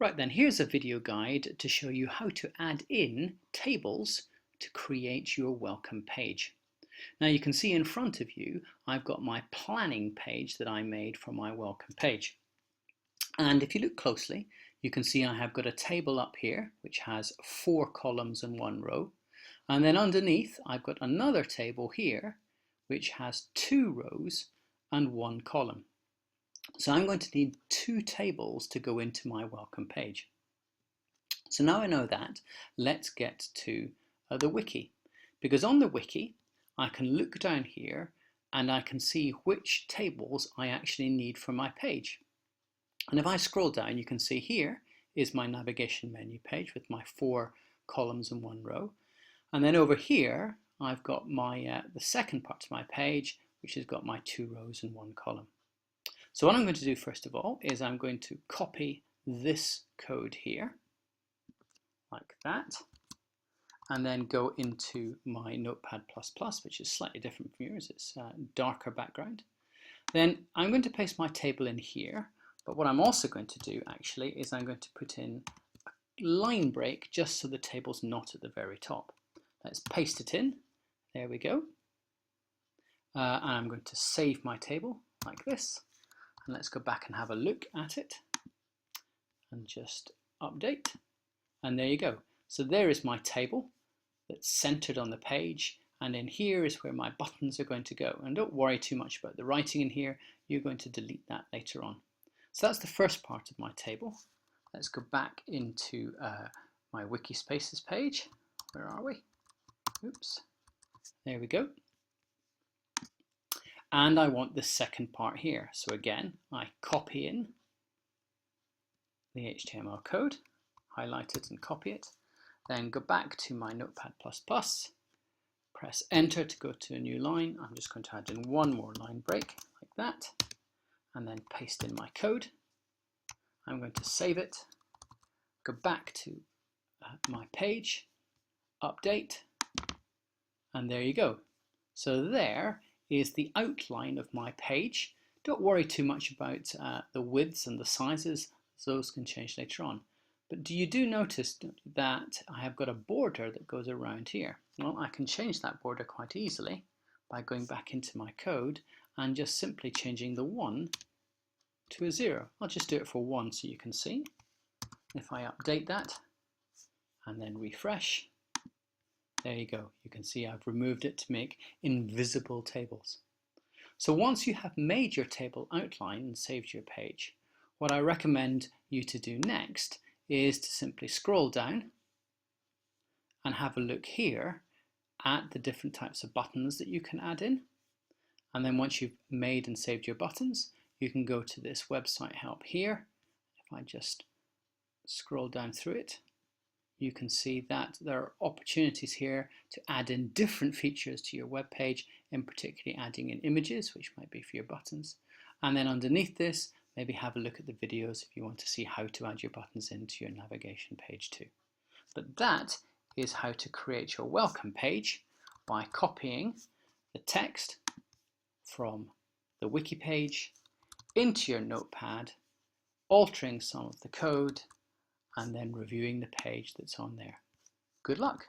Right then, here's a video guide to show you how to add in tables to create your welcome page. Now you can see in front of you, I've got my planning page that I made for my welcome page. And if you look closely, you can see I have got a table up here, which has 4 columns and 1 row. And then underneath, I've got another table here, which has 2 rows and 1 column. So I'm going to need 2 tables to go into my welcome page. So now I know that, let's get to the wiki. Because on the wiki, I can look down here and I can see which tables I actually need for my page. And if I scroll down, you can see here is my navigation menu page with my 4 columns and 1 row. And then over here, I've got my the second part of my page, which has got my 2 rows and 1 column. So what I'm going to do first of all is I'm going to copy this code here, like that, and then go into my Notepad++, which is slightly different from yours. It's a darker background. Then I'm going to paste my table in here, but what I'm also going to do actually is I'm going to put in a line break just so the table's not at the very top. Let's paste it in. There we go. And I'm going to save my table like this. And let's go back and have a look at it and just update. And there you go. So there is my table that's centered on the page. And in here is where my buttons are going to go. And don't worry too much about the writing in here. You're going to delete that later on. So that's the first part of my table. Let's go back into my Wiki Spaces page. Where are we? Oops. There we go. And I want the second part here. So again, I copy in the HTML code, highlight it and copy it, then go back to my Notepad++, press enter to go to a new line. I'm just going to add in one more line break like that, and then paste in my code. I'm going to save it, go back to my page, update, and there you go. So there is the outline of my page. Don't worry too much about the widths and the sizes, those can change later on. But you do notice that I have got a border that goes around here. Well, I can change that border quite easily by going back into my code and just simply changing the 1 to a 0. I'll just do it for 1 so you can see. If I update that and then refresh, there you go. You can see I've removed it to make invisible tables. So once you have made your table outline and saved your page, what I recommend you to do next is to simply scroll down and have a look here at the different types of buttons that you can add in. And then once you've made and saved your buttons, you can go to this website help here. If I just scroll down through it, you can see that there are opportunities here to add in different features to your web page, in particular adding in images, which might be for your buttons. And then underneath this, maybe have a look at the videos if you want to see how to add your buttons into your navigation page too. But that is how to create your welcome page by copying the text from the wiki page into your notepad, altering some of the code, and then reviewing the page that's on there. Good luck!